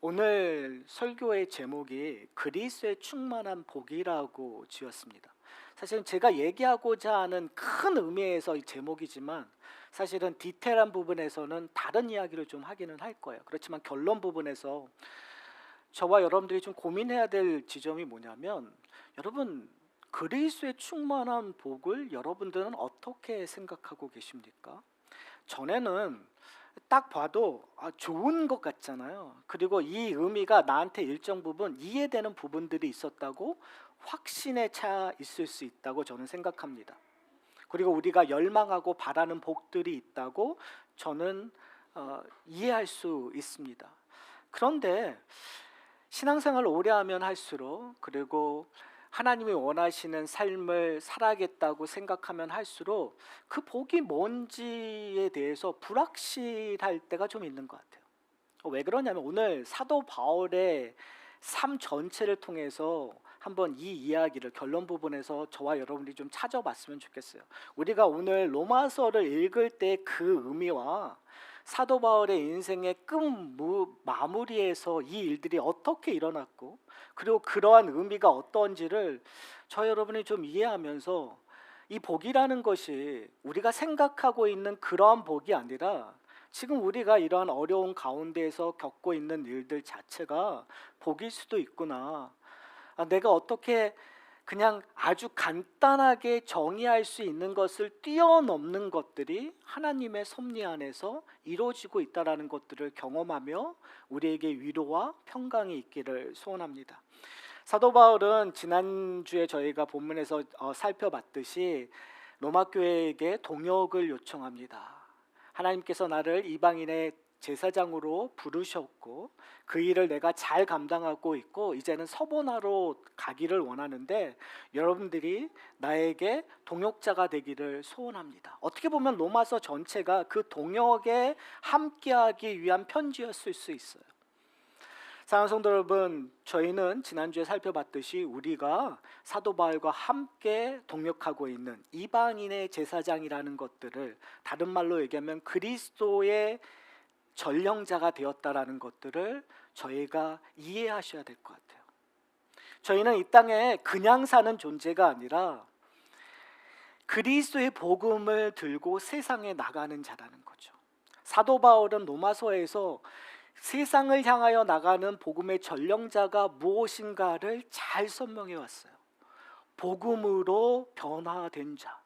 오늘 설교의 제목이 그리스도의 충만한 복이라고 지었습니다. 사실은 제가 얘기하고자 하는 큰 의미에서 이 제목이지만 사실은 디테일한 부분에서는 다른 이야기를 좀 하기는 할 거예요. 그렇지만 결론 부분에서 저와 여러분들이 좀 고민해야 될 지점이 뭐냐면, 여러분, 그리스도의 충만한 복을 여러분들은 어떻게 생각하고 계십니까? 전에는 딱 봐도 좋은 것 같잖아요. 그리고 이 의미가 나한테 일정 부분 이해되는 부분들이 있었다고 확신에 차 있을 수 있다고 저는 생각합니다. 그리고 우리가 열망하고 바라는 복들이 있다고 저는 이해할 수 있습니다. 그런데 신앙생활을 오래 하면 할수록, 그리고 하나님이 원하시는 삶을 살아야겠다고 생각하면 할수록 그 복이 뭔지에 대해서 불확실할 때가 좀 있는 것 같아요. 왜 그러냐면, 오늘 사도 바울의 삶 전체를 통해서 한번 이 이야기를 결론 부분에서 저와 여러분들이 좀 찾아봤으면 좋겠어요. 우리가 오늘 로마서를 읽을 때 그 의미와 사도 바울의 인생의 끝 마무리에서 이 일들이 어떻게 일어났고, 그리고 그러한 의미가 어떤지를 저 여러분이 좀 이해하면서, 이 복이라는 것이 우리가 생각하고 있는 그러한 복이 아니라 지금 우리가 이러한 어려운 가운데에서 겪고 있는 일들 자체가 복일 수도 있구나. 내가 어떻게 그냥 아주 간단하게 정의할 수 있는 것을 뛰어넘는 것들이 하나님의 섭리 안에서 이루어지고 있다는 것들을 경험하며 우리에게 위로와 평강이 있기를 소원합니다. 사도 바울은 지난주에 저희가 본문에서 살펴봤듯이 로마 교회에게 동역을 요청합니다. 하나님께서 나를 이방인의 제사장으로 부르셨고 그 일을 내가 잘 감당하고 있고 이제는 서본하러 가기를 원하는데 여러분들이 나에게 동역자가 되기를 소원합니다. 어떻게 보면 로마서 전체가 그 동역에 함께하기 위한 편지였을 수 있어요. 사랑하는 성도 여러분, 저희는 지난주에 살펴봤듯이 우리가 사도 바울과 함께 동역하고 있는 이방인의 제사장이라는 것들을, 다른 말로 얘기하면 그리스도의 전령자가 되었다라는 것들을 저희가 이해하셔야 될 것 같아요. 저희는 이 땅에 그냥 사는 존재가 아니라 그리스도의 복음을 들고 세상에 나가는 자라는 거죠. 사도 바울은 로마서에서 세상을 향하여 나가는 복음의 전령자가 무엇인가를 잘 설명해 왔어요. 복음으로 변화된 자.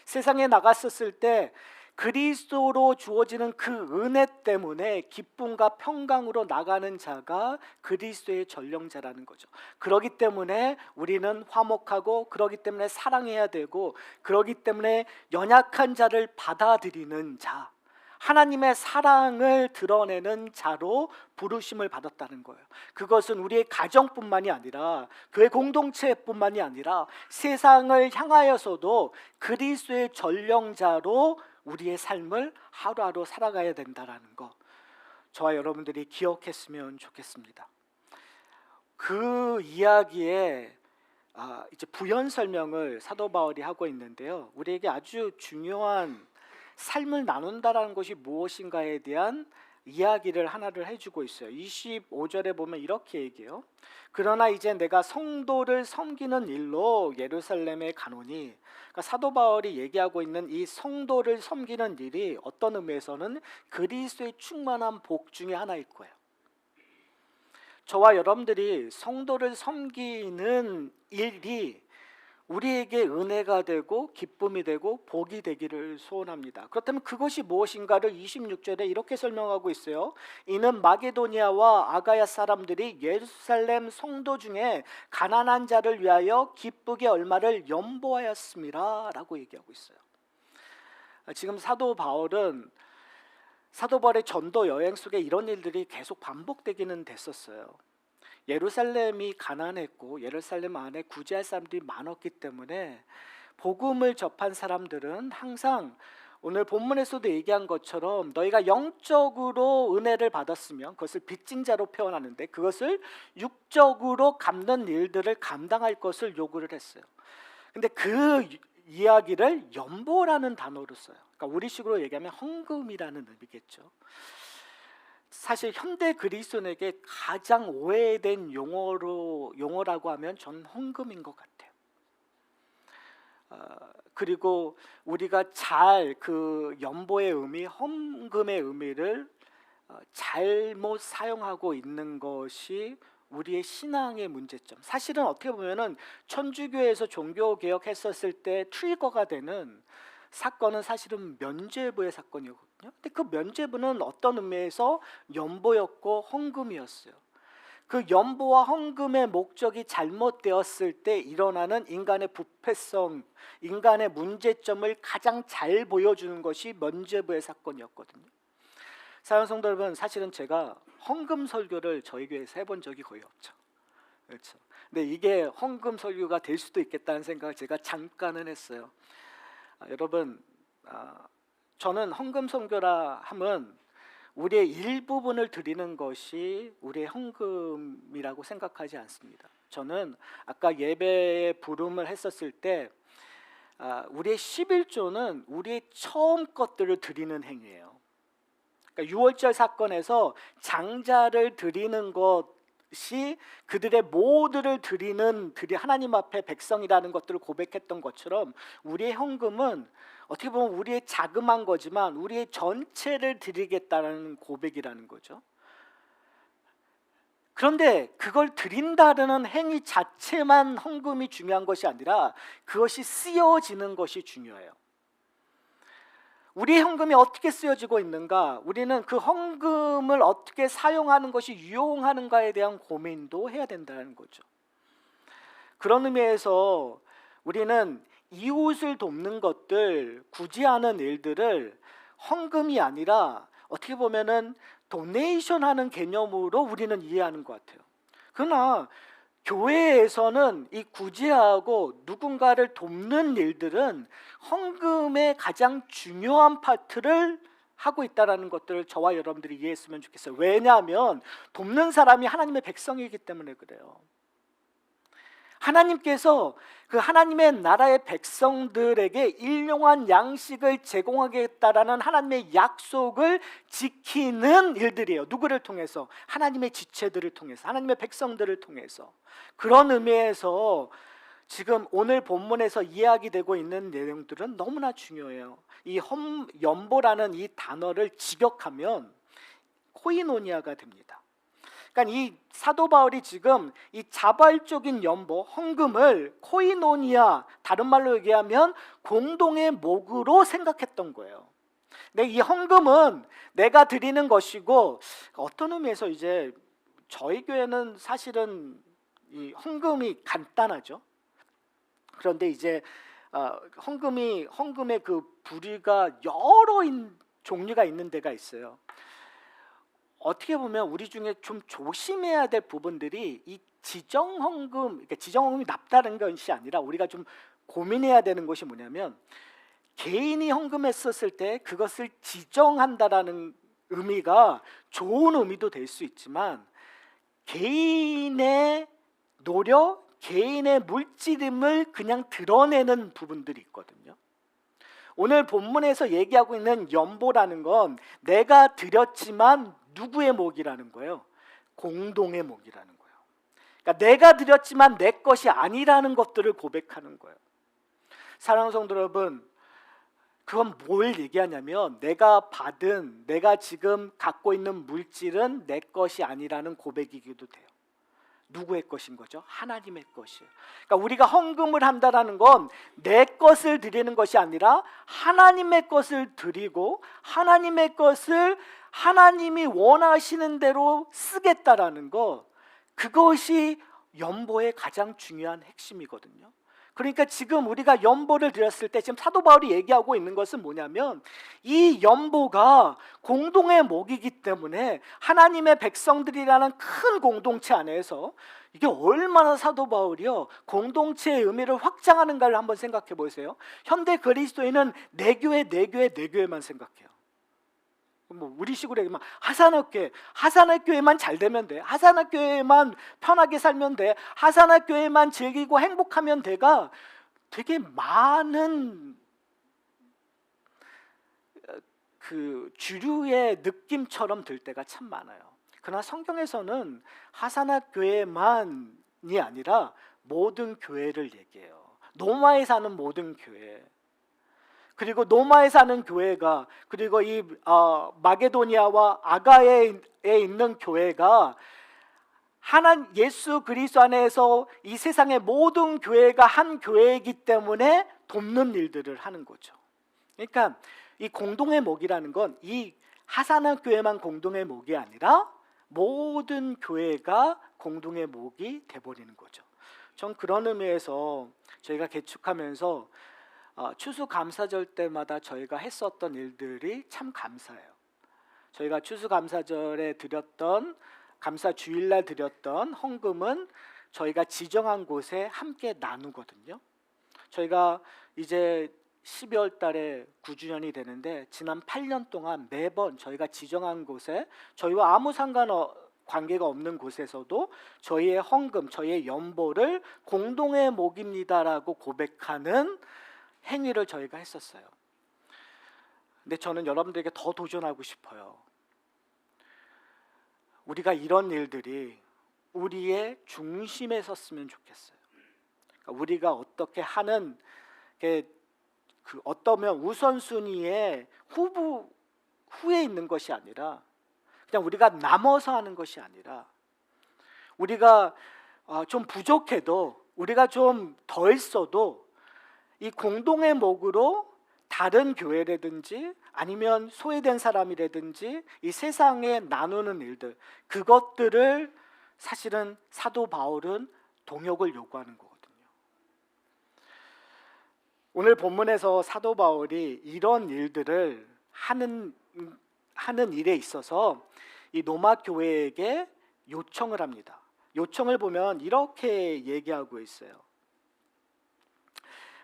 세상에 나갔었을 때 그리스도로 주어지는 그 은혜 때문에 기쁨과 평강으로 나가는 자가 그리스도의 전령자라는 거죠. 그렇기 때문에 우리는 화목하고, 그렇기 때문에 사랑해야 되고, 그렇기 때문에 연약한 자를 받아들이는 자, 하나님의 사랑을 드러내는 자로 부르심을 받았다는 거예요. 그것은 우리의 가정뿐만이 아니라 교회 공동체뿐만이 아니라 세상을 향하여서도 그리스도의 전령자로 우리의 삶을 하루하루 살아가야 된다는 거, 저와 여러분들이 기억했으면 좋겠습니다. 그 이야기에 이제 부연 설명을 사도 바울이 하고 있는데요, 우리에게 아주 중요한 삶을 나눈다라는 것이 무엇인가에 대한 이야기를 하나를 해주고 있어요. 25절에 보면 이렇게 얘기해요. 그러나 이제 내가 성도를 섬기는 일로 예루살렘에 가노니, 그러니까 사도 바울이 얘기하고 있는 이 성도를 섬기는 일이 어떤 의미에서는 그리스도의 충만한 복 중에 하나일 거예요. 저와 여러분들이 성도를 섬기는 일이 우리에게 은혜가 되고 기쁨이 되고 복이 되기를 소원합니다. 그렇다면 그것이 무엇인가를 26절에 이렇게 설명하고 있어요. 이는 마게도니아와 아가야 사람들이 예루살렘 성도 중에 가난한 자를 위하여 기쁘게 얼마를 연보하였습니다 라고 얘기하고 있어요. 지금 사도 바울의 전도 여행 속에 이런 일들이 계속 반복되기는 됐었어요. 예루살렘이 가난했고 예루살렘 안에 구제할 사람들이 많았기 때문에 복음을 접한 사람들은 항상 오늘 본문에서도 얘기한 것처럼 너희가 영적으로 은혜를 받았으면 그것을 빚진 자로 표현하는데, 그것을 육적으로 갚는 일들을 감당할 것을 요구를 했어요. 근데 그 이야기를 연보라는 단어로 써요. 그러니까 우리식으로 얘기하면 헌금이라는 의미겠죠. 사실 현대 그리스도인에게 가장 오해된 용어라고 하면 전 헌금인 것 같아요. 그리고 우리가 잘 그 연보의 의미, 헌금의 의미를 잘못 사용하고 있는 것이 우리의 신앙의 문제점. 사실은 어떻게 보면은 천주교에서 종교 개혁했었을 때 트리거가 되는 사건은 사실은 면죄부의 사건이거든요. 근데 그 면죄부는 어떤 의미에서 연보였고 헌금이었어요. 그 연보와 헌금의 목적이 잘못되었을 때 일어나는 인간의 부패성, 인간의 문제점을 가장 잘 보여주는 것이 면죄부의 사건이었거든요. 사랑하는 성도 여러분, 사실은 제가 헌금 설교를 저희 교회에서 해본 적이 거의 없죠. 그렇죠. 근데 이게 헌금 설교가 될 수도 있겠다는 생각을 제가 잠깐은 했어요. 여러분, 저는 헌금 선교라 함은 우리의 일부분을 드리는 것이 우리의 헌금이라고 생각하지 않습니다. 저는 아까 예배에 부름을 했었을 때 우리의 11조는 우리의 처음 것들을 드리는 행위예요. 그러니까 6월절 사건에서 장자를 드리는 것이 그들의 모두를 드리는 하나님 앞에 백성이라는 것들을 고백했던 것처럼 우리의 헌금은 어떻게 보면 우리의 자그마한 거지만 우리의 전체를 드리겠다는 고백이라는 거죠. 그런데 그걸 드린다는 행위 자체만 헌금이 중요한 것이 아니라 그것이 쓰여지는 것이 중요해요. 우리의 헌금이 어떻게 쓰여지고 있는가, 우리는 그 헌금을 어떻게 사용하는 것이 유용한가에 대한 고민도 해야 된다는 거죠. 그런 의미에서 우리는 이웃을 돕는 것들, 구제하는 일들을 헌금이 아니라 어떻게 보면은 도네이션 하는 개념으로 우리는 이해하는 것 같아요. 그러나 교회에서는 이 구제하고 누군가를 돕는 일들은 헌금의 가장 중요한 파트를 하고 있다는 것들을 저와 여러분들이 이해했으면 좋겠어요. 왜냐하면 돕는 사람이 하나님의 백성이기 때문에 그래요. 하나님께서 그 하나님의 나라의 백성들에게 일용한 양식을 제공하겠다라는 하나님의 약속을 지키는 일들이에요. 누구를 통해서? 하나님의 지체들을 통해서, 하나님의 백성들을 통해서. 그런 의미에서 지금 오늘 본문에서 이야기되고 있는 내용들은 너무나 중요해요. 이 연보라는 이 단어를 직역하면 코이노니아가 됩니다. 그러니까 이 사도 바울이 지금 이 자발적인 연보, 헌금을 코이노니아, 다른 말로 얘기하면 공동의 목으로 생각했던 거예요. 근데 이 헌금은 내가 드리는 것이고, 어떤 의미에서 이제 저희 교회는 사실은 이 헌금이 간단하죠. 그런데 이제 헌금의 그 부류가 여러 종류가 있는 데가 있어요. 어떻게 보면 우리 중에 좀 조심해야 될 부분들이 이 지정헌금, 그러니까 지정헌금이 납다른 것이 아니라 우리가 좀 고민해야 되는 것이 뭐냐면, 개인이 헌금했었을 때 그것을 지정한다라는 의미가 좋은 의미도 될 수 있지만 개인의 노력, 개인의 물질임을 그냥 드러내는 부분들이 있거든요. 오늘 본문에서 얘기하고 있는 연보라는 건 내가 드렸지만 누구의 목이라는 거예요? 공동의 목이라는 거예요. 그러니까 내가 드렸지만 내 것이 아니라는 것들을 고백하는 거예요. 사랑하는 성도 여러분, 그건 뭘 얘기하냐면 내가 지금 갖고 있는 물질은 내 것이 아니라는 고백이기도 돼요. 누구의 것인 거죠? 하나님의 것이에요. 그러니까 우리가 헌금을 한다는 건 내 것을 드리는 것이 아니라 하나님의 것을 드리고 하나님의 것을 하나님이 원하시는 대로 쓰겠다라는 거, 그것이 연보의 가장 중요한 핵심이거든요. 그러니까 지금 우리가 연보를 드렸을 때 지금 사도 바울이 얘기하고 있는 것은 뭐냐면, 이 연보가 공동의 목이기 때문에 하나님의 백성들이라는 큰 공동체 안에서 이게 얼마나 사도 바울이요 공동체의 의미를 확장하는가를 한번 생각해 보세요. 현대 그리스도인은 내 교회만 생각해요. 뭐 우리 식으로 얘기하면 하산학교회만 잘 되면 돼, 하산학교회만 편하게 살면 돼, 하산학교회만 즐기고 행복하면 돼가 되게 많은 그 주류의 느낌처럼 들 때가 참 많아요. 그러나 성경에서는 하사나 교회만이 아니라 모든 교회를 얘기해요. 노마에 사는 모든 교회, 그리고 노마에 사는 교회가, 그리고 이 마게도니아와 아가에 있는 교회가 예수 그리스도 안에서 이 세상의 모든 교회가 한 교회이기 때문에 돕는 일들을 하는 거죠. 그러니까 이 공동의 목이라는 건 이 하사나 교회만 공동의 목이 아니라 모든 교회가 공동의 목이 돼버리는 거죠. 전 그런 의미에서 저희가 개축하면서 추수감사절 때마다 저희가 했었던 일들이 참 감사해요. 저희가 추수감사절에 드렸던, 감사 주일날 드렸던 헌금은 저희가 지정한 곳에 함께 나누거든요. 저희가 이제 12월 달에 9주년이 되는데 지난 8년 동안 매번 저희가 지정한 곳에, 저희와 아무 관계가 없는 곳에서도 저희의 헌금, 저희의 연보를 공동의 목입니다라고 고백하는 행위를 저희가 했었어요. 근데 저는 여러분들에게 더 도전하고 싶어요. 우리가 이런 일들이 우리의 중심에 섰으면 좋겠어요. 그러니까 우리가 어떻게 하는 게 어떠면 우선순위의 후에 있는 것이 아니라, 그냥 우리가 남아서 하는 것이 아니라, 우리가 좀 부족해도, 우리가 좀 덜 써도 이 공동의 목으로 다른 교회라든지 아니면 소외된 사람이라든지 이 세상에 나누는 일들, 그것들을 사실은 사도 바울은 동역을 요구하는 거거든요. 오늘 본문에서 사도 바울이 이런 일들을 하는 일에 있어서 이 로마 교회에게 요청을 합니다. 요청을 보면 이렇게 얘기하고 있어요.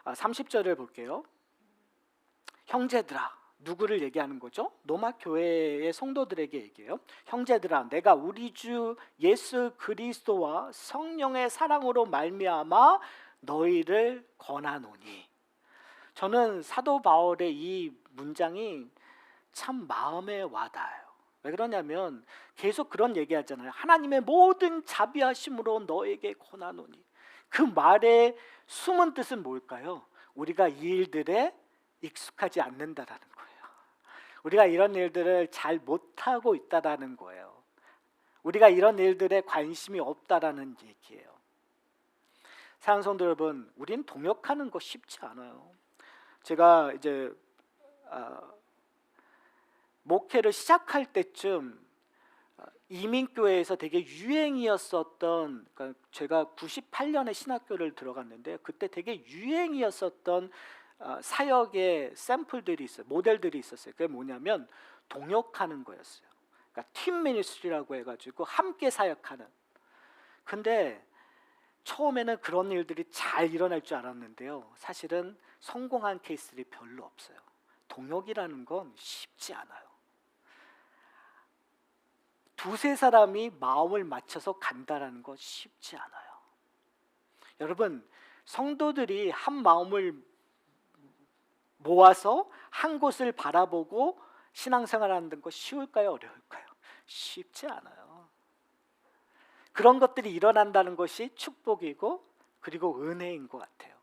30절을 볼게요. 형제들아, 누구를 얘기하는 거죠? 로마 교회의 성도들에게 얘기해요. 형제들아, 내가 우리 주 예수 그리스도와 성령의 사랑으로 말미암아 너희를 권하노니. 저는 사도 바울의 이 문장이 참 마음에 와닿아요. 왜 그러냐면 계속 그런 얘기하잖아요. 하나님의 모든 자비하심으로 너에게 권하노니. 그 말의 숨은 뜻은 뭘까요? 우리가 이 일들에 익숙하지 않는다라는 거예요. 우리가 이런 일들을 잘 못하고 있다라는 거예요. 우리가 이런 일들에 관심이 없다라는 얘기예요. 사랑하는 성도 여러분, 우린 동역하는 거 쉽지 않아요. 제가 이제 목회를 시작할 때쯤 이민교회에서 되게 유행이었었던, 그러니까 제가 98년에 신학교를 들어갔는데 그때 되게 유행이었었던 사역의 샘플들이 있어요. 모델들이 있었어요. 그게 뭐냐면 동역하는 거였어요. 그러니까 팀 미니스트리라고 해가지고 함께 사역하는. 근데 처음에는 그런 일들이 잘 일어날 줄 알았는데요, 사실은 성공한 케이스들이 별로 없어요. 동역이라는 건 쉽지 않아요. 두세 사람이 마음을 맞춰서 간다라는 건 쉽지 않아요. 여러분, 성도들이 한 마음을 모아서 한 곳을 바라보고 신앙생활하는 거 쉬울까요? 어려울까요? 쉽지 않아요. 그런 것들이 일어난다는 것이 축복이고 그리고 은혜인 것 같아요.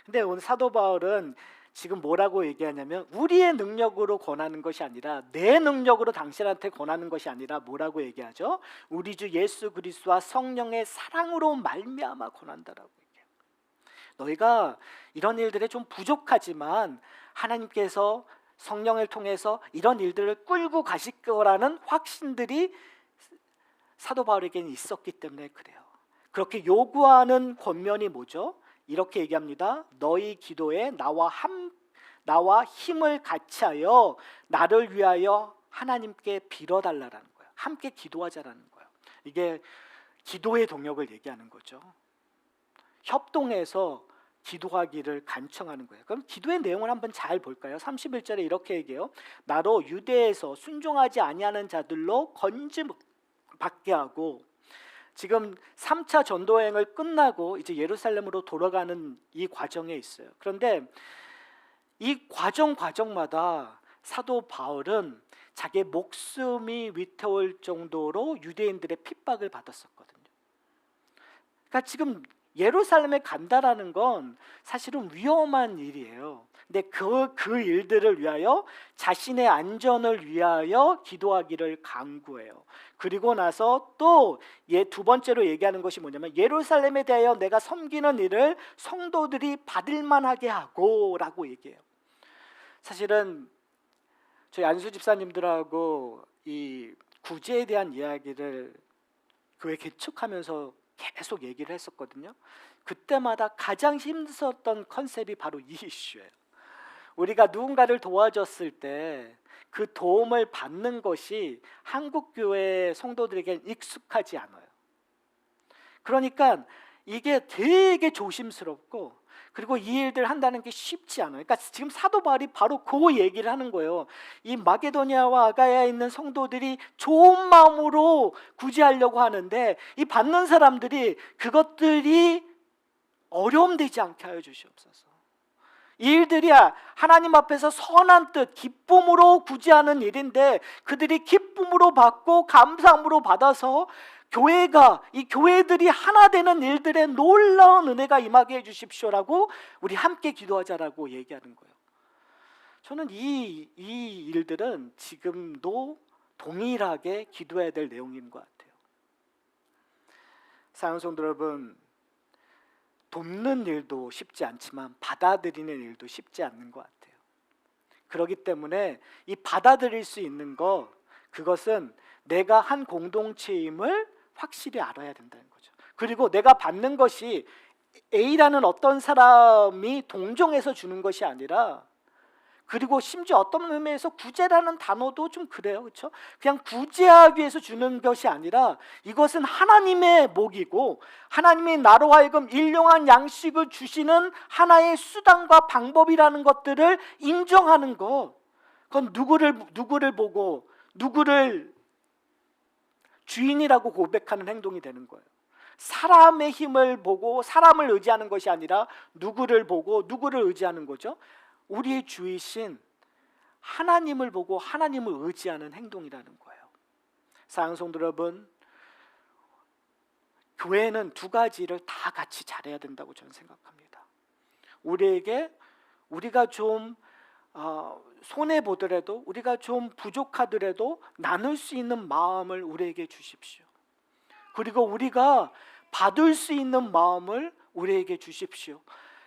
근데 오늘 사도 바울은 지금 뭐라고 얘기하냐면 우리의 능력으로 권하는 것이 아니라, 내 능력으로 당신한테 권하는 것이 아니라 뭐라고 얘기하죠? 우리 주 예수 그리스도와 성령의 사랑으로 말미암아 권한다라고 얘기해요. 너희가 이런 일들에 좀 부족하지만 하나님께서 성령을 통해서 이런 일들을 끌고 가실 거라는 확신들이 사도 바울에게는 있었기 때문에 그래요. 그렇게 요구하는 권면이 뭐죠? 이렇게 얘기합니다. 너희 기도에 나와 힘을 같이하여 나를 위하여 하나님께 빌어달라는 거예요. 함께 기도하자라는 거예요. 이게 기도의 동역을 얘기하는 거죠. 협동해서 기도하기를 간청하는 거예요. 그럼 기도의 내용을 한번 잘 볼까요? 31절에 이렇게 얘기해요. 나로 유대에서 순종하지 아니하는 자들로 건짐 받게 하고, 지금 3차 전도여행을 끝나고 이제 예루살렘으로 돌아가는 이 과정에 있어요. 그런데 이 과정마다 사도 바울은 자기의 목숨이 위태울 정도로 유대인들의 핍박을 받았었거든요. 그러니까 지금 예루살렘에 간다라는 건 사실은 위험한 일이에요. 근데 그 일들을 위하여 자신의 안전을 위하여 기도하기를 간구해요. 그리고 나서 또 두 번째로 얘기하는 것이 뭐냐면 예루살렘에 대하여 내가 섬기는 일을 성도들이 받을 만하게 하고 라고 얘기해요. 사실은 저희 안수 집사님들하고 이 구제에 대한 이야기를 교회 개척하면서 계속 얘기를 했었거든요. 그때마다 가장 힘들었던 컨셉이 바로 이 이슈예요. 우리가 누군가를 도와줬을 때 그 도움을 받는 것이 한국 교회 성도들에게 익숙하지 않아요. 그러니까 이게 되게 조심스럽고, 그리고 이 일들 한다는 게 쉽지 않아요. 그러니까 지금 사도 바울이 바로 그 얘기를 하는 거예요. 이 마게도니아와 아가야에 있는 성도들이 좋은 마음으로 구제하려고 하는데 이 받는 사람들이 그것들이 어려움 되지 않게 하여 주시옵소서. 이 일들이 하나님 앞에서 선한 뜻, 기쁨으로 구제하는 일인데 그들이 기쁨으로 받고 감사함으로 받아서 이 교회들이 하나 되는 일들에 놀라운 은혜가 임하게 해주십시오라고 우리 함께 기도하자라고 얘기하는 거예요. 저는 이 일들은 지금도 동일하게 기도해야 될 내용인 것 같아요. 사랑하는 성도 여러분, 돕는 일도 쉽지 않지만 받아들이는 일도 쉽지 않는 것 같아요. 그렇기 때문에 이 받아들일 수 있는 그것은 내가 한 공동체임을 확실히 알아야 된다는 거죠. 그리고 내가 받는 것이 A라는 어떤 사람이 동정해서 주는 것이 아니라, 그리고 심지어 어떤 의미에서 구제라는 단어도 좀 그래요, 그렇죠? 그냥 구제하기 위해서 주는 것이 아니라 이것은 하나님의 목이고 하나님이 나로 하여금 일용한 양식을 주시는 하나의 수단과 방법이라는 것들을 인정하는 것. 그건 누구를 보고 누구를 주인이라고 고백하는 행동이 되는 거예요. 사람의 힘을 보고 사람을 의지하는 것이 아니라 누구를 보고 누구를 의지하는 거죠? 우리의 주이신 하나님을 보고 하나님을 의지하는 행동이라는 거예요. 사랑하는 성도 여러분, 교회는 두 가지를 다 같이 잘해야 된다고 저는 생각합니다. 우리가 좀 손해보더라도, 우리가 좀 부족하더라도 나눌 수 있는 마음을 우리에게 주십시오. 그리고 우리가 받을 수 있는 마음을 우리에게 주십시오.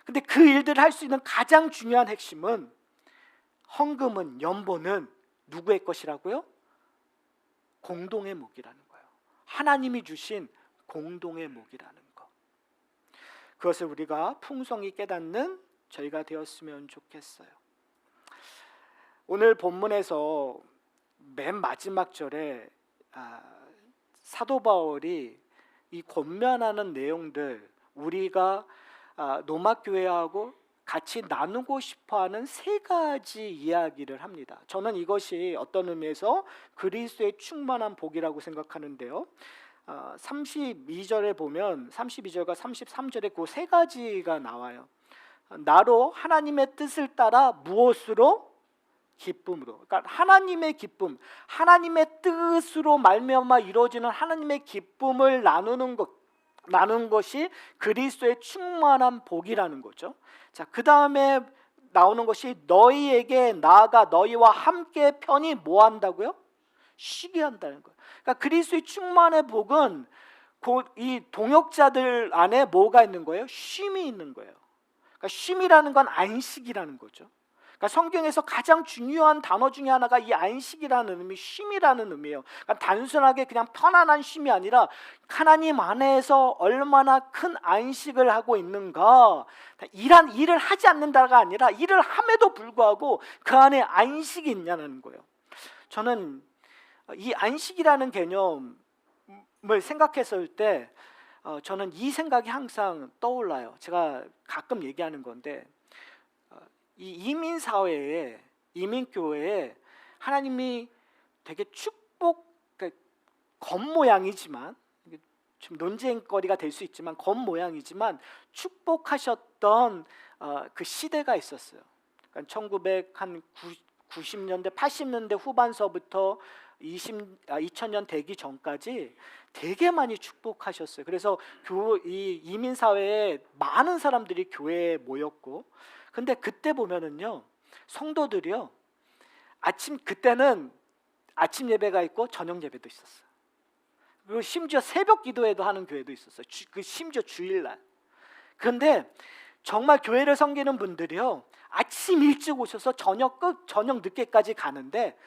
근데 그 일들을 할 수 있는 가장 중요한 핵심은, 헌금은, 연보는 누구의 것이라고요? 공동의 목이라는 거예요. 하나님이 주신 공동의 목이라는 것. 그것을 우리가 풍성히 깨닫는 저희가 되었으면 좋겠어요. 오늘 본문에서 맨 마지막 절에 사도 바울이 이 권면하는 내용들, 우리가 노마교회하고 같이 나누고 싶어하는 세 가지 이야기를 합니다. 저는 이것이 어떤 의미에서 그리스도의 충만한 복이라고 생각하는데요. 32절에 보면 32절과 33절에 그 세 가지가 나와요. 나로 하나님의 뜻을 따라 무엇으로? 기쁨으로. 그러니까 하나님의 기쁨, 하나님의 뜻으로 말미암아 이루어지는 하나님의 기쁨을 나누는 것이 그리스도의 충만한 복이라는 거죠. 자, 그 다음에 나오는 것이 너희에게 나아가 너희와 함께 편히 뭐 한다고요? 쉬게 한다는 거예요. 그러니까 그리스도의 충만의 복은 이 동역자들 안에 뭐가 있는 거예요? 쉼이 있는 거예요. 그러니까 쉼이라는 건 안식이라는 거죠. 그러니까 성경에서 가장 중요한 단어 중에 하나가 이 안식이라는 의미, 쉼이라는 의미예요. 그러니까 단순하게 그냥 편안한 쉼이 아니라 하나님 안에서 얼마나 큰 안식을 하고 있는가, 일을 하지 않는다가 아니라 일을 함에도 불구하고 그 안에 안식이 있냐는 거예요. 저는 이 안식이라는 개념을 생각했을 때 저는 이 생각이 항상 떠올라요. 제가 가끔 얘기하는 건데, 이 이민사회에, 이민교회에 하나님이 되게 겉모양이지만, 좀 논쟁거리가 될 수 있지만 겉모양이지만 축복하셨던 그 시대가 있었어요. 그러니까 90년대 80년대 후반서부터 2000년 되기 전까지 되게 많이 축복하셨어요. 그래서 이 이민 사회에 많은 사람들이 교회에 모였고, 근데 그때 보면은요, 성도들이요, 그때는 아침 예배가 있고 저녁 예배도 있었어요. 그리고 심지어 새벽 기도회도 하는 교회도 있었어요. 심지어 주일날. 그런데 정말 교회를 섬기는 분들이요, 아침 일찍 오셔서 저녁 늦게까지 가는데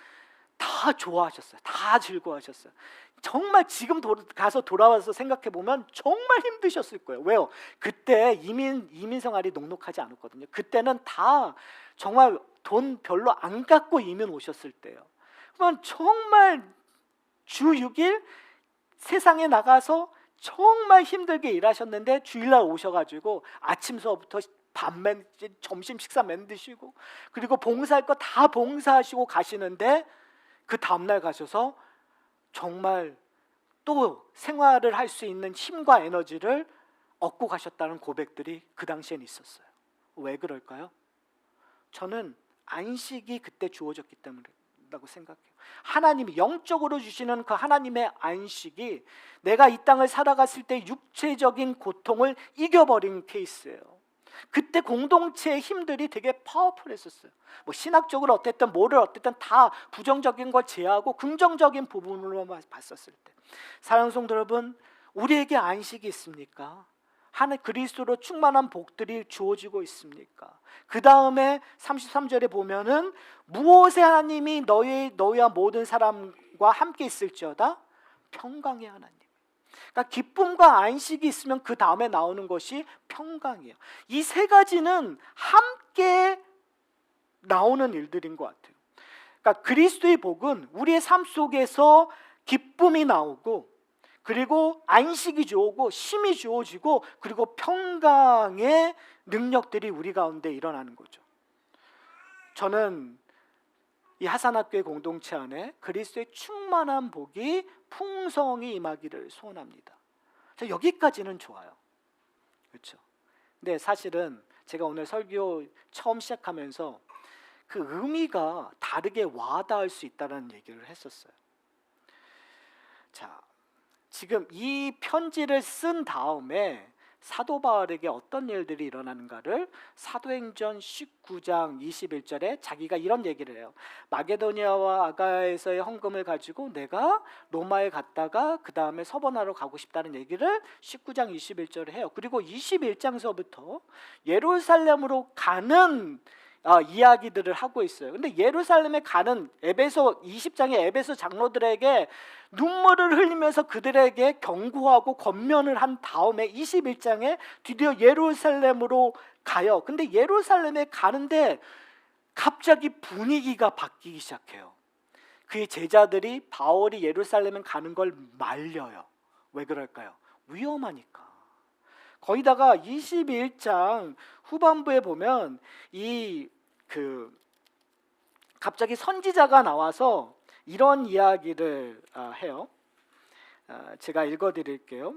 다 좋아하셨어요. 다 즐거워하셨어요. 정말 지금 가서 돌아와서 생각해 보면 정말 힘드셨을 거예요. 왜요? 그때 이민 생활이 녹록하지 않았거든요. 그때는 다 정말 돈 별로 안 갖고 이민 오셨을 때예요. 그러면 정말 주 6일 세상에 나가서 정말 힘들게 일하셨는데 주일날 오셔가지고 아침 수업부터 점심 식사 만드시고, 그리고 봉사할 거 다 봉사하시고 가시는데 그 다음날 가셔서 정말 또 생활을 할 수 있는 힘과 에너지를 얻고 가셨다는 고백들이 그 당시엔 있었어요. 왜 그럴까요? 저는 안식이 그때 주어졌기 때문이라고 생각해요. 하나님이 영적으로 주시는 그 하나님의 안식이 내가 이 땅을 살아갔을 때 육체적인 고통을 이겨버린 케이스예요. 그때 공동체의 힘들이 되게 파워풀했었어요. 뭐 신학적으로 어쨌든 뭐를 어쨌든 다 부정적인 걸 제하고 긍정적인 부분으로만 봤었을 때, 사랑하는 성도 여러분, 우리에게 안식이 있습니까? 그리스도로 충만한 복들이 주어지고 있습니까? 그 다음에 33절에 보면은 무엇에 하나님이 너희와 모든 사람과 함께 있을지어다 평강의 하나님. 그러니까 기쁨과 안식이 있으면 그 다음에 나오는 것이 평강이에요. 이 세 가지는 함께 나오는 일들인 것 같아요. 그러니까 그리스도의 복은 우리의 삶 속에서 기쁨이 나오고, 그리고 안식이 주어지고, 쉼이 주어지고, 그리고 평강의 능력들이 우리 가운데 일어나는 거죠. 저는 이 하산학교의 공동체 안에 그리스도의 충만한 복이 풍성히 임하기를 소원합니다. 여기까지는 좋아요. 그렇죠? 근데 사실은 제가 오늘 설교 처음 시작하면서 그 의미가 다르게 와닿을 수 있다는 얘기를 했었어요. 자, 지금 이 편지를 쓴 다음에 사도 바울에게 어떤 일들이 일어나는가를 사도행전 19장 21절에 자기가 이런 얘기를 해요. 마게도니아와 아가야에서의 헌금을 가지고 내가 로마에 갔다가 그 다음에 서번하러 가고 싶다는 얘기를 19장 21절에 해요. 그리고 21장서부터 예루살렘으로 가는 이야기들을 하고 있어요. 근데 예루살렘에 가는 에베소 20장의 에베소 장로들에게 눈물을 흘리면서 그들에게 경고하고 권면을 한 다음에 21장에 드디어 예루살렘으로 가요. 근데 예루살렘에 가는데 갑자기 분위기가 바뀌기 시작해요. 그의 제자들이 바울이 예루살렘에 가는 걸 말려요. 왜 그럴까요? 위험하니까. 거기다가 21장 후반부에 보면 갑자기 선지자가 나와서 이런 이야기를 해요. 제가 읽어드릴게요.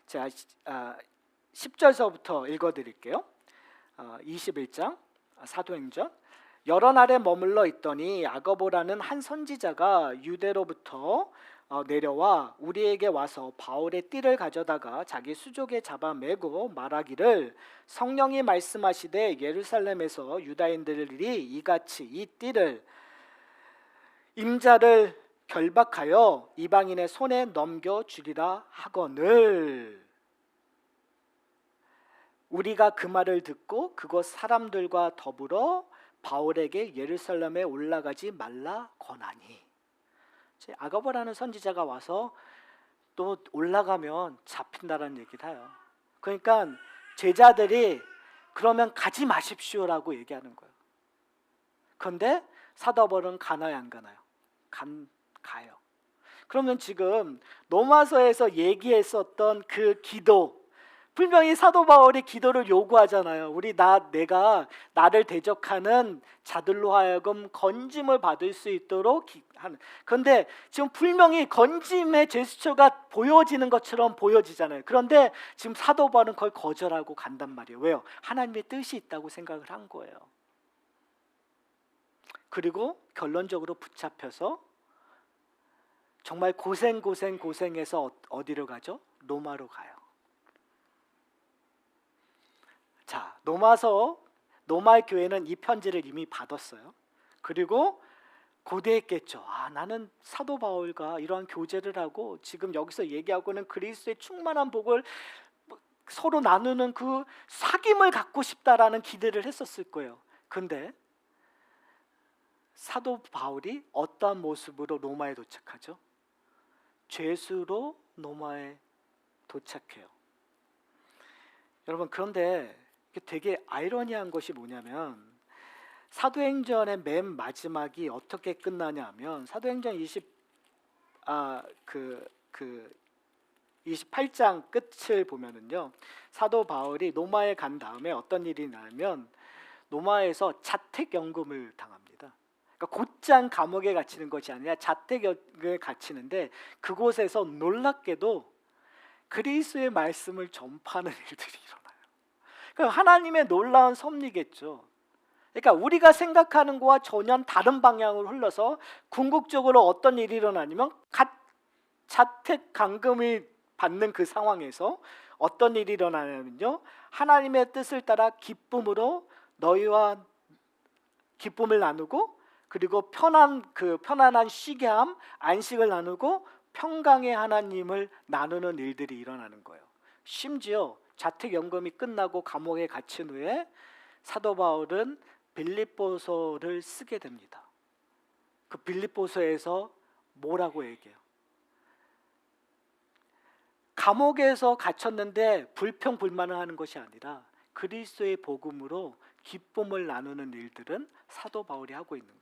자, 10절서부터 읽어드릴게요. 21장 사도행전. 여러 날에 머물러 있더니 아거보라는 한 선지자가 유대로부터 내려와 우리에게 와서 바울의 띠를 가져다가 자기 수족에 잡아 매고 말하기를, 성령이 말씀하시되 예루살렘에서 유다인들이 이같이 이 띠를 임자를 결박하여 이방인의 손에 넘겨주리라 하거늘, 우리가 그 말을 듣고 그곳 사람들과 더불어 바울에게 예루살렘에 올라가지 말라 권하니. 아가보라는 선지자가 와서 또 올라가면 잡힌다라는 얘기를 해요. 그러니까 제자들이 그러면 가지 마십시오라고 얘기하는 거예요. 그런데 사도 바울은 가나요, 안 가나요? 가요. 그러면 지금 로마서에서 얘기했었던 그 기도, 분명히 사도 바울이 기도를 요구하잖아요. 내가 나를 대적하는 자들로 하여금 건짐을 받을 수 있도록 하는. 그런데 지금 분명히 건짐의 제스처가 보여지는 것처럼 보여지잖아요. 그런데 지금 사도 바울은 그걸 거절하고 간단 말이에요. 왜요? 하나님의 뜻이 있다고 생각을 한 거예요. 그리고 결론적으로 붙잡혀서 정말 고생해서 어디로 가죠? 로마로 가요. 자, 로마의 교회는 이 편지를 이미 받았어요. 그리고 고대했겠죠. 나는 사도 바울과 이러한 교제를 하고 지금 여기서 얘기하고는 그리스도의 충만한 복을 서로 나누는 그 사귐을 갖고 싶다라는 기대를 했었을 거예요. 근데 사도 바울이 어떠한 모습으로 로마에 도착하죠? 죄수로 로마에 도착해요. 여러분, 그런데 되게 아이러니한 것이 뭐냐면 사도행전의 맨 마지막이 어떻게 끝나냐면 사도행전 28장 끝을 보면은요, 사도 바울이 로마에 간 다음에 어떤 일이 나면 로마에서 자택연금을 당합니다. 그러니까 곧장 감옥에 갇히는 것이 아니라 자택에 갇히는데 그곳에서 놀랍게도 그리스도의 말씀을 전파하는 일들이 일어나요. 그러니까 하나님의 놀라운 섭리겠죠. 그러니까 우리가 생각하는 것과 전혀 다른 방향으로 흘러서 궁극적으로 어떤 일이 일어나냐면 자택 감금을 받는 그 상황에서 어떤 일이 일어나냐면요, 하나님의 뜻을 따라 기쁨으로 너희와 기쁨을 나누고, 그리고 편안한 쉬게함, 안식을 나누고 평강의 하나님을 나누는 일들이 일어나는 거예요. 심지어 자택연금이 끝나고 감옥에 갇힌 후에 사도 바울은 빌립보서를 쓰게 됩니다. 그 빌립보서에서 뭐라고 얘기해요? 감옥에서 갇혔는데 불평불만을 하는 것이 아니라 그리스도의 복음으로 기쁨을 나누는 일들은 사도 바울이 하고 있는 거예요.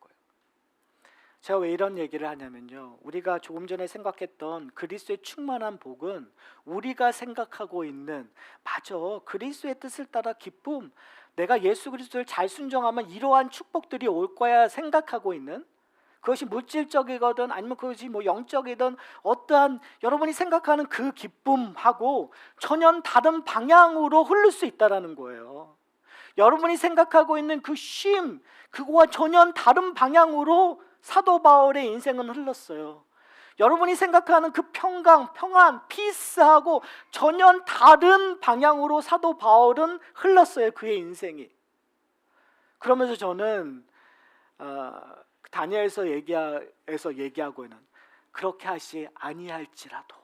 제가 왜 이런 얘기를 하냐면요, 우리가 조금 전에 생각했던 그리스도의 충만한 복은 우리가 생각하고 있는, 맞아, 그리스도의 뜻을 따라 기쁨, 내가 예수 그리스도를 잘 순종하면 이러한 축복들이 올 거야 생각하고 있는, 그것이 물질적이거든 아니면 그것이 영적이든 어떠한 여러분이 생각하는 그 기쁨하고 전혀 다른 방향으로 흐를 수 있다는 거예요. 여러분이 생각하고 있는 그 쉼, 그거와 전혀 다른 방향으로 사도 바울의 인생은 흘렀어요. 여러분이 생각하는 그 평강, 평안, 피스하고 전혀 다른 방향으로 사도 바울은 흘렀어요, 그의 인생이. 그러면서 저는 다니엘서 얘기하고 있는, 그렇게 하시 아니할지라도,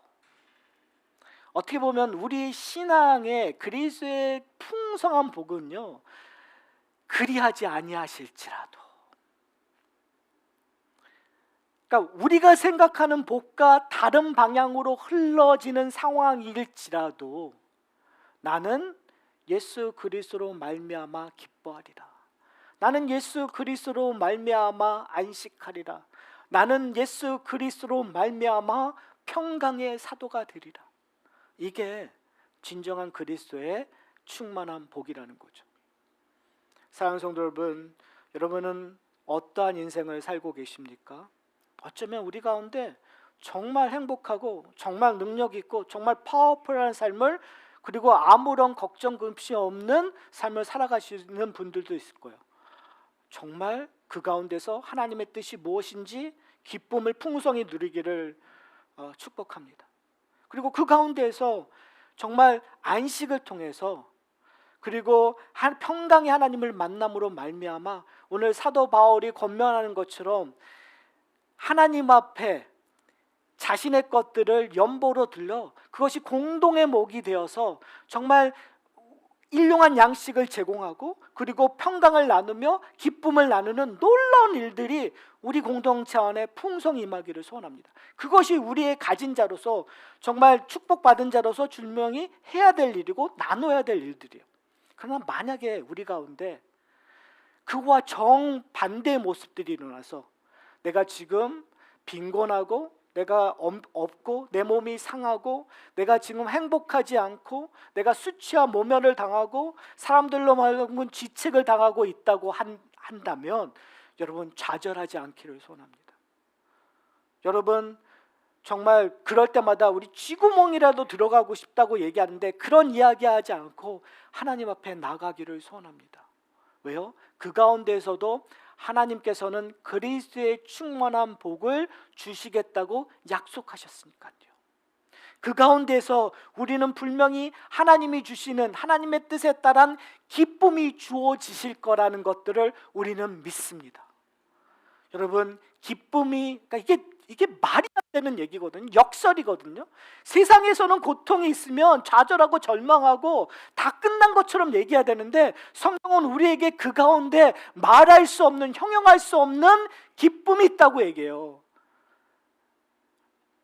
어떻게 보면 우리 신앙의 그리스도의 풍성한 복은요, 그리하지 아니하실지라도, 그러니까 우리가 생각하는 복과 다른 방향으로 흘러지는 상황일지라도 나는 예수 그리스도로 말미암아 기뻐하리라. 나는 예수 그리스도로 말미암아 안식하리라. 나는 예수 그리스도로 말미암아 평강의 사도가 되리라. 이게 진정한 그리스도의 충만한 복이라는 거죠. 사랑하는 성도 여러분, 여러분은 어떠한 인생을 살고 계십니까? 어쩌면 우리 가운데 정말 행복하고 정말 능력 있고 정말 파워풀한 삶을, 그리고 아무런 걱정 금시 없는 삶을 살아가시는 분들도 있을 거예요. 정말 그 가운데서 하나님의 뜻이 무엇인지 기쁨을 풍성히 누리기를 축복합니다. 그리고 그 가운데에서 정말 안식을 통해서, 그리고 평강의 하나님을 만남으로 말미암아 오늘 사도 바울이 권면하는 것처럼 하나님 앞에 자신의 것들을 연보로 들려 그것이 공동의 목이 되어서 정말 일용한 양식을 제공하고, 그리고 평강을 나누며 기쁨을 나누는 놀라운 일들이 우리 공동체 안에 풍성히 임하기를 소원합니다. 그것이 우리의 가진 자로서, 정말 축복받은 자로서 분명히 해야 될 일이고 나눠야 될 일들이에요. 그러나 만약에 우리 가운데 그와 정반대의 모습들이 일어나서 내가 지금 빈곤하고 내가 없고 내 몸이 상하고 내가 지금 행복하지 않고 내가 수치와 모멸을 당하고 사람들로 말하면 지책을 당하고 있다고 한다면 여러분 좌절하지 않기를 소원합니다. 여러분 정말 그럴 때마다 우리 쥐구멍이라도 들어가고 싶다고 얘기하는데 그런 이야기하지 않고 하나님 앞에 나가기를 소원합니다. 왜요? 그 가운데에서도 하나님께서는 그리스도의 충만한 복을 주시겠다고 약속하셨으니까요. 그 가운데서 우리는 분명히 하나님이 주시는 하나님의 뜻에 따른 기쁨이 주어지실 거라는 것들을 우리는 믿습니다. 여러분 기쁨이 그러니까 이게 말이 안 되는 얘기거든요. 역설이거든요. 세상에서는 고통이 있으면 좌절하고 절망하고 다 끝난 것처럼 얘기해야 되는데 성경은 우리에게 그 가운데 말할 수 없는 형용할 수 없는 기쁨이 있다고 얘기해요.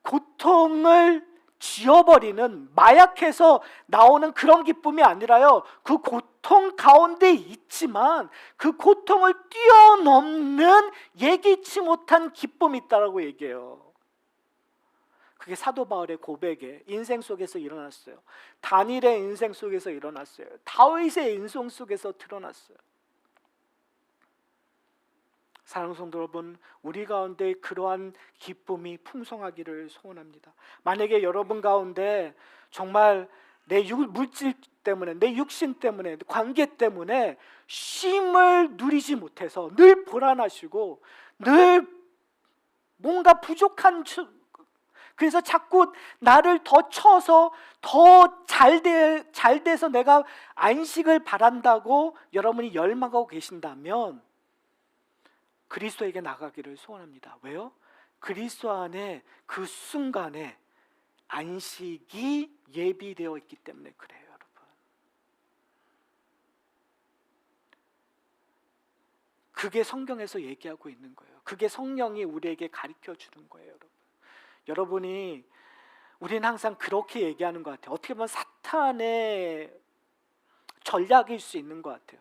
고통을 지워버리는 마약해서 나오는 그런 기쁨이 아니라요, 그 고통 가운데 있지만 그 고통을 뛰어넘는 예기치 못한 기쁨이 있다라고 얘기해요. 그게 사도 바울의 고백에 인생 속에서 일어났어요. 다니엘의 인생 속에서 일어났어요. 다윗의 인생 속에서 드러났어요. 사랑하는 성도 여러분, 우리 가운데 그러한 기쁨이 풍성하기를 소원합니다. 만약에 여러분 가운데 정말 내 물질 때문에, 내 육신 때문에, 관계 때문에 쉼을 누리지 못해서 늘 불안하시고 늘 뭔가 부족한, 그래서 자꾸 나를 더 쳐서 더 잘 돼서 내가 안식을 바란다고 여러분이 열망하고 계신다면 그리스도에게 나가기를 소원합니다. 왜요? 그리스도 안에 그 순간에 안식이 예비되어 있기 때문에 그래요, 여러분. 그게 성경에서 얘기하고 있는 거예요. 그게 성령이 우리에게 가르쳐 주는 거예요, 여러분. 여러분이 우리는 항상 그렇게 얘기하는 것 같아요. 어떻게 보면 사탄의 전략일 수 있는 것 같아요.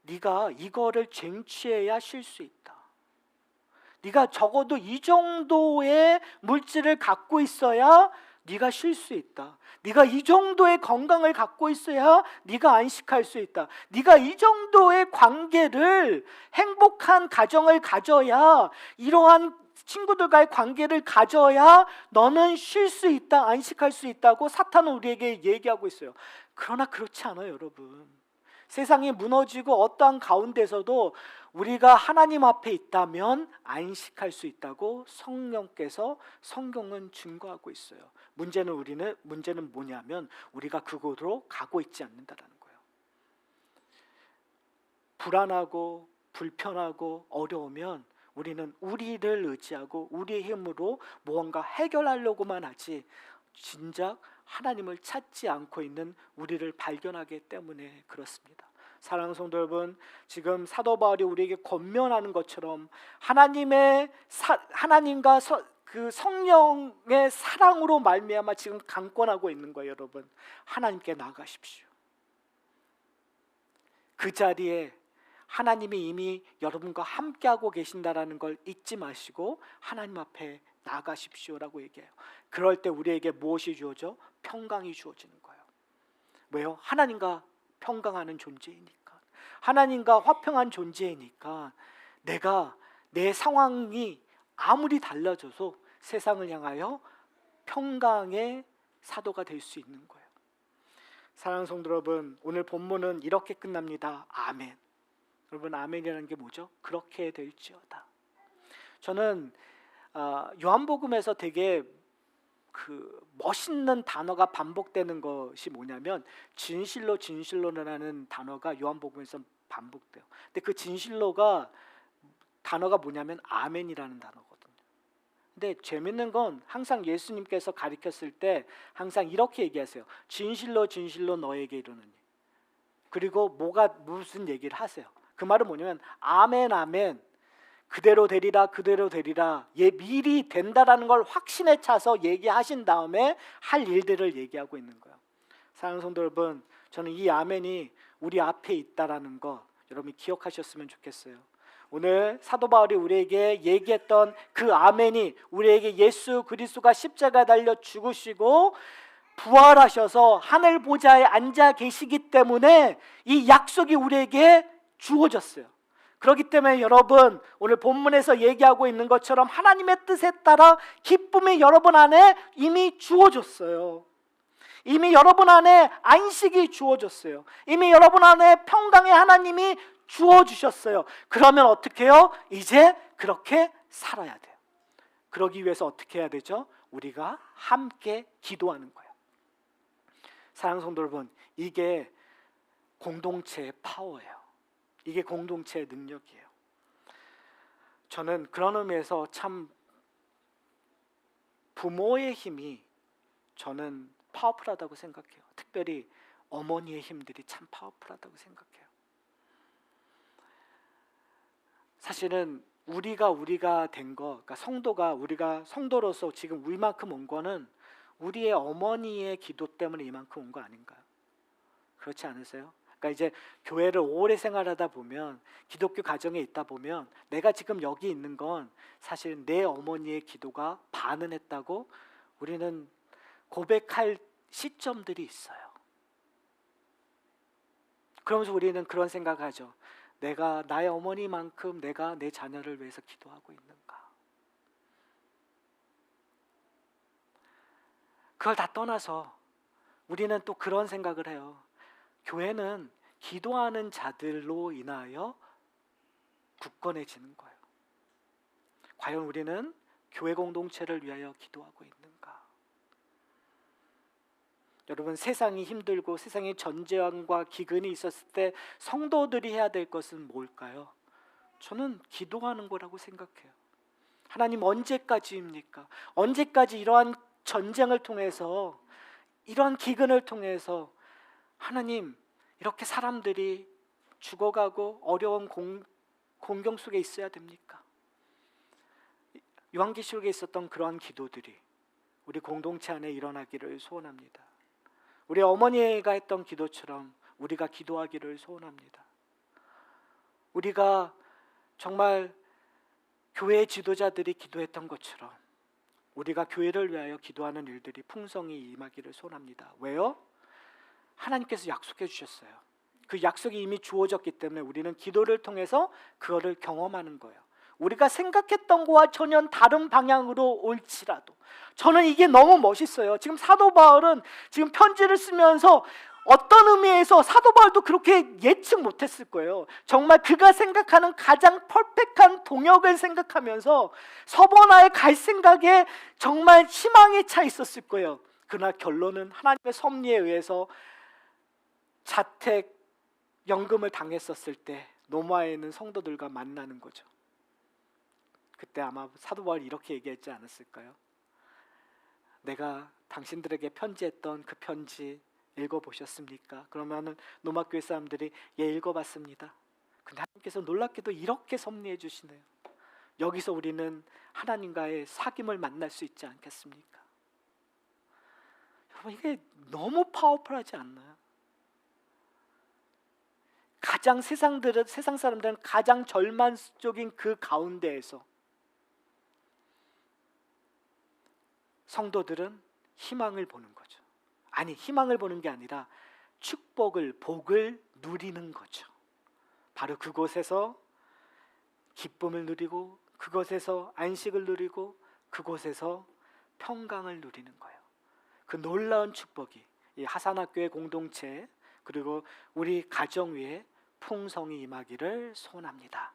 네가 이거를 쟁취해야 쉴 수 있다. 네가 적어도 이 정도의 물질을 갖고 있어야 네가 쉴 수 있다. 네가 이 정도의 건강을 갖고 있어야 네가 안식할 수 있다. 네가 이 정도의 관계를, 행복한 가정을 가져야, 이러한 친구들과의 관계를 가져야 너는 쉴 수 있다, 안식할 수 있다고 사탄은 우리에게 얘기하고 있어요. 그러나 그렇지 않아요, 여러분. 세상이 무너지고 어떠한 가운데서도 우리가 하나님 앞에 있다면 안식할 수 있다고 성령께서, 성경은 증거하고 있어요. 문제는 뭐냐면 우리가 그곳으로 가고 있지 않는다라는 거예요. 불안하고 불편하고 어려우면 우리는 우리를 의지하고 우리의 힘으로 무언가 해결하려고만 하지 진작 하나님을 찾지 않고 있는 우리를 발견하기 때문에 그렇습니다. 사랑하는 성도 여러분, 지금 사도 바울이 우리에게 권면하는 것처럼 하나님과 그 성령의 사랑으로 말미암아 지금 강권하고 있는 거예요, 여러분. 하나님께 나가십시오. 그 자리에 하나님이 이미 여러분과 함께하고 계신다라는 걸 잊지 마시고 하나님 앞에 나가십시오라고 얘기해요. 그럴 때 우리에게 무엇이 주어져? 평강이 주어지는 거예요. 왜요? 하나님과 평강하는 존재이니까, 하나님과 화평한 존재이니까 내가 내 상황이 아무리 달라져서 세상을 향하여 평강의 사도가 될 수 있는 거예요. 사랑하는 성도 여러분, 오늘 본문은 이렇게 끝납니다. 아멘. 여러분, 아멘이라는 게 뭐죠? 그렇게 될지어다. 저는 요한복음에서 되게 그 멋있는 단어가 반복되는 것이 뭐냐면 진실로 진실로라는 단어가 요한복음에서 반복돼요. 근데 그 진실로가 단어가 뭐냐면 아멘이라는 단어거든요. 근데 재밌는 건 항상 예수님께서 가르쳤을 때 항상 이렇게 얘기하세요. 진실로 진실로 너에게 이르노니. 그리고 무슨 얘기를 하세요. 그 말은 뭐냐면 아멘 아멘, 그대로 되리라 그대로 되리라, 미리 된다라는 걸 확신에 차서 얘기하신 다음에 할 일들을 얘기하고 있는 거예요. 사랑하는 성도 여러분, 저는 이 아멘이 우리 앞에 있다라는 거 여러분이 기억하셨으면 좋겠어요. 오늘 사도 바울이 우리에게 얘기했던 그 아멘이 우리에게 예수 그리스도가 십자가 달려 죽으시고 부활하셔서 하늘 보좌에 앉아 계시기 때문에 이 약속이 우리에게 주어졌어요. 그렇기 때문에 여러분, 오늘 본문에서 얘기하고 있는 것처럼 하나님의 뜻에 따라 기쁨이 여러분 안에 이미 주어졌어요. 이미 여러분 안에 안식이 주어졌어요. 이미 여러분 안에 평강의 하나님이 주어주셨어요. 그러면 어떻게 해요? 이제 그렇게 살아야 돼요. 그러기 위해서 어떻게 해야 되죠? 우리가 함께 기도하는 거예요. 사랑하는 성도 여러분, 이게 공동체의 파워예요. 이게 공동체의 능력이에요. 저는 그런 의미에서 참 부모의 힘이 저는 파워풀하다고 생각해요. 특별히 어머니의 힘들이 참 파워풀하다고 생각해요. 사실은 우리가 된 거, 그러니까 성도가 우리가 성도로서 지금 이만큼 온 거는 우리의 어머니의 기도 때문에 이만큼 온 거 아닌가요? 그렇지 않으세요? 그러니까 이제 교회를 오래 생활하다 보면, 기독교 가정에 있다 보면 내가 지금 여기 있는 건 사실 내 어머니의 기도가 반응했다고 우리는 고백할 시점들이 있어요. 그러면서 우리는 그런 생각하죠. 내가 나의 어머니만큼 내가 내 자녀를 위해서 기도하고 있는가? 그걸 다 떠나서 우리는 또 그런 생각을 해요. 교회는 기도하는 자들로 인하여 굳건해지는 거예요. 과연 우리는 교회 공동체를 위하여 기도하고 있는가? 여러분, 세상이 힘들고 세상에 전쟁과 기근이 있었을 때 성도들이 해야 될 것은 뭘까요? 저는 기도하는 거라고 생각해요. 하나님, 언제까지입니까? 언제까지 이러한 전쟁을 통해서, 이러한 기근을 통해서 하나님, 이렇게 사람들이 죽어가고 어려운 공경 속에 있어야 됩니까? 요한계시록에 있었던 그러한 기도들이 우리 공동체 안에 일어나기를 소원합니다. 우리 어머니가 했던 기도처럼 우리가 기도하기를 소원합니다. 우리가 정말 교회 지도자들이 기도했던 것처럼 우리가 교회를 위하여 기도하는 일들이 풍성히 임하기를 소원합니다. 왜요? 하나님께서 약속해 주셨어요. 그 약속이 이미 주어졌기 때문에 우리는 기도를 통해서 그거를 경험하는 거예요. 우리가 생각했던 거와 전혀 다른 방향으로 올지라도. 저는 이게 너무 멋있어요. 지금 사도 바울은 지금 편지를 쓰면서 어떤 의미에서 사도 바울도 그렇게 예측 못했을 거예요. 정말 그가 생각하는 가장 퍼펙트한 동역을 생각하면서 서번화에 갈 생각에 정말 희망에 차 있었을 거예요. 그러나 결론은 하나님의 섭리에 의해서 자택 연금을 당했었을 때 노마에 있는 성도들과 만나는 거죠. 그때 아마 사도 바울이 이렇게 얘기했지 않았을까요? 내가 당신들에게 편지했던 그 편지 읽어보셨습니까? 그러면은 노마교회 사람들이 예, 읽어봤습니다. 근데 하나님께서 놀랍게도 이렇게 섭리해 주시네요. 여기서 우리는 하나님과의 사귐을 만날 수 있지 않겠습니까? 여러분, 이게 너무 파워풀하지 않나요? 가장 세상 사람들은 가장 절망적인 그 가운데에서 성도들은 희망을 보는 거죠. 아니, 희망을 보는 게 아니라 복을 누리는 거죠. 바로 그곳에서 기쁨을 누리고, 그곳에서 안식을 누리고, 그곳에서 평강을 누리는 거예요. 그 놀라운 축복이 이 하산학교의 공동체, 그리고 우리 가정 위에 풍성히 임하기를 소원합니다.